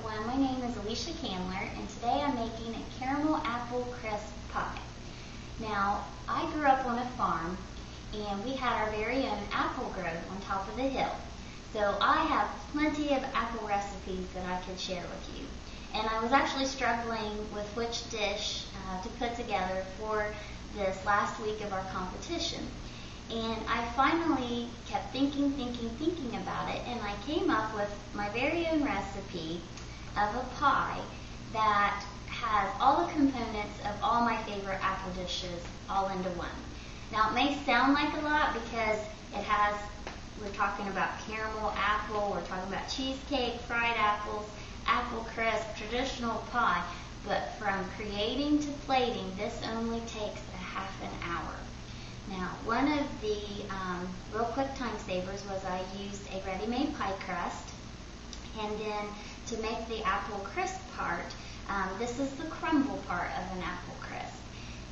everyone, my name is Alicia Candler, and today I'm making a caramel apple crisp pie. Now, I grew up on a farm, and we had our very own apple grove on top of the hill. So I have plenty of apple recipes that I could share with you. And I was actually struggling with which dish to put together for this last week of our competition. And I finally kept thinking about it, and I came up with my very own recipe of a pie that has all the components of all my favorite apple dishes all into one. Now, it may sound like a lot because we're talking about caramel apple, we're talking about cheesecake, fried apples, apple crisp, traditional pie, but from creating to plating, this only takes a half an hour. Now, one of the real quick time savers was I used a ready-made pie crust, and then to make the apple crisp part, this is the crumble part of an apple crisp.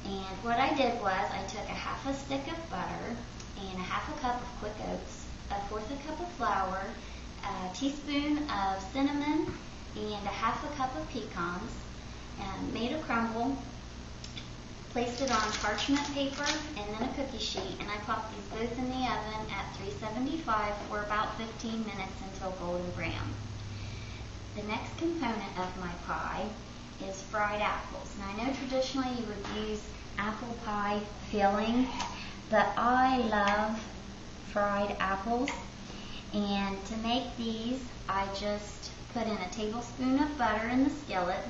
And what I did was I took a half a stick of butter and a half a cup of quick oats, a fourth a cup of flour, a teaspoon of cinnamon, and a half a cup of pecans, and made a crumble, placed it on parchment paper and then a cookie sheet, and I popped these both in the oven at 375 for about 15 minutes until golden brown. The next component of my pie is fried apples. Now, I know traditionally you would use apple pie filling, but I love fried apples, and to make these I just put in a tablespoon of butter in the skillet.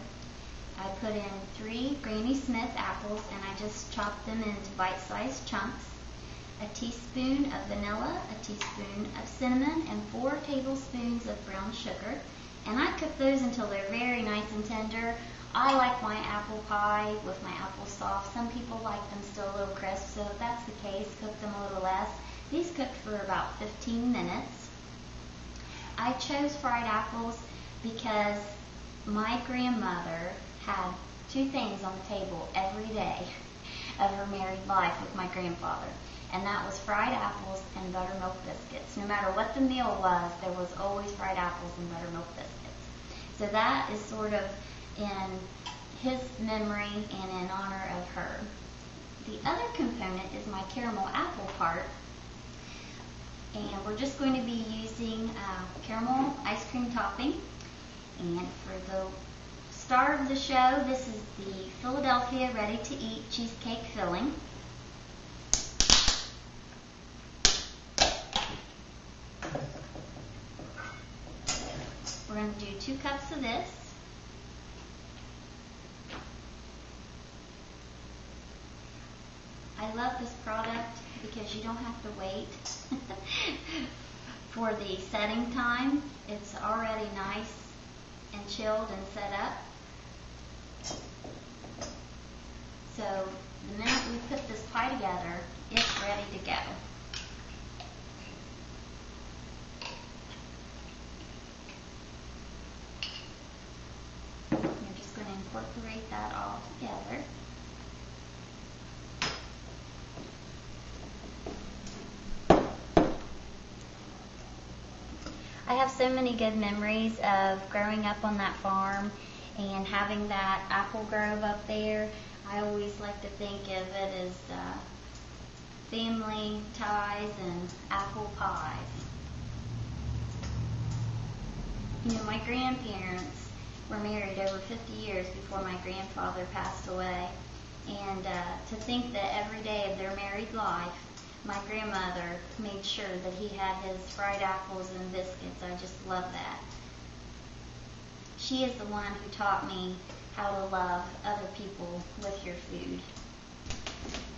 I put in 3 Granny Smith apples, and I just chopped them into bite-sized chunks, a teaspoon of vanilla, a teaspoon of cinnamon, and 4 tablespoons of brown sugar. And I cook those until they're very nice and tender. I like my apple pie with my apples soft. Some people like them still a little crisp, so if that's the case, cook them a little less. These cooked for about 15 minutes. I chose fried apples because my grandmother had 2 things on the table every day of her married life with my grandfather, and that was fried apples and buttermilk biscuits. No matter what the meal was, there was always fried apples and buttermilk biscuits. So that is sort of in his memory and in honor of her. The other component is my caramel apple part, and we're just going to be using caramel ice cream topping. And for the star of the show, this is the Philadelphia ready-to-eat cheesecake filling. We're going to do 2 cups of this. I love this product because you don't have to wait for the setting time. It's already nice and chilled and set up. So the minute we put this pie together, it's ready to go. I'm just going to incorporate that all together. I have so many good memories of growing up on that farm and having that apple grove up there. I always like to think of it as family ties and apple pies. You know, my grandparents were married over 50 years before my grandfather passed away, and to think that every day of their married life, my grandmother made sure that he had his fried apples and biscuits. I just love that. She is the one who taught me how to love other people with your food.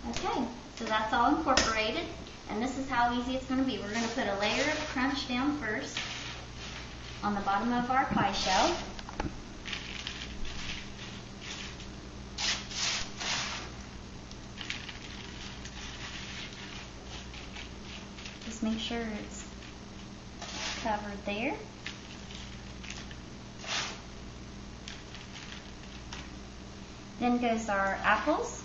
Okay, so that's all incorporated, and this is how easy it's going to be. We're going to put a layer of crunch down first on the bottom of our pie shell. Just make sure it's covered there. Then goes our apples.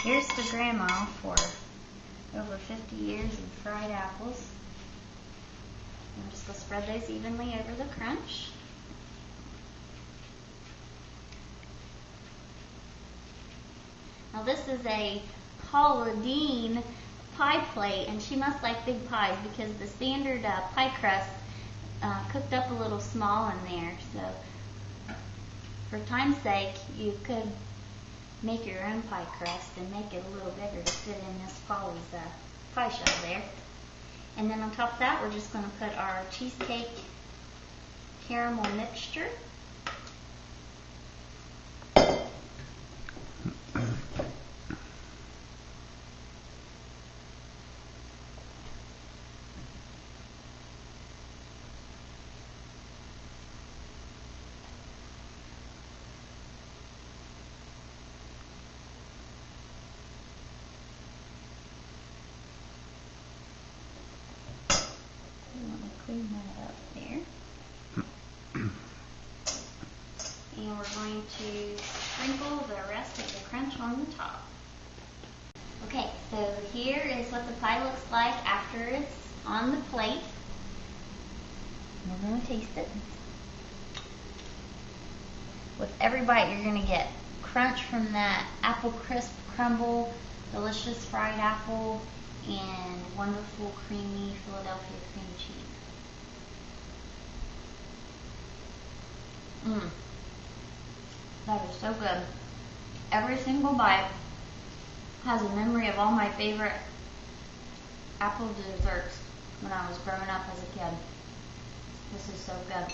Here's to Grandma for over 50 years of fried apples. I'm just going to spread those evenly over the crunch. Now this is a Paula Dean pie plate, and she must like big pies because the standard pie crust cooked up a little small in there. So for time's sake, you could make your own pie crust and make it a little bigger to fit in Miss Polly's pie shell there. And then on top of that, we're just going to put our cheesecake caramel mixture. Clean that up there. And we're going to sprinkle the rest of the crunch on the top. Okay, so here is what the pie looks like after it's on the plate. We're going to taste it. With every bite, you're going to get crunch from that apple crisp crumble, delicious fried apple, and wonderful creamy Philadelphia cream cheese. That is so good. Every single bite has a memory of all my favorite apple desserts when I was growing up as a kid. This is so good.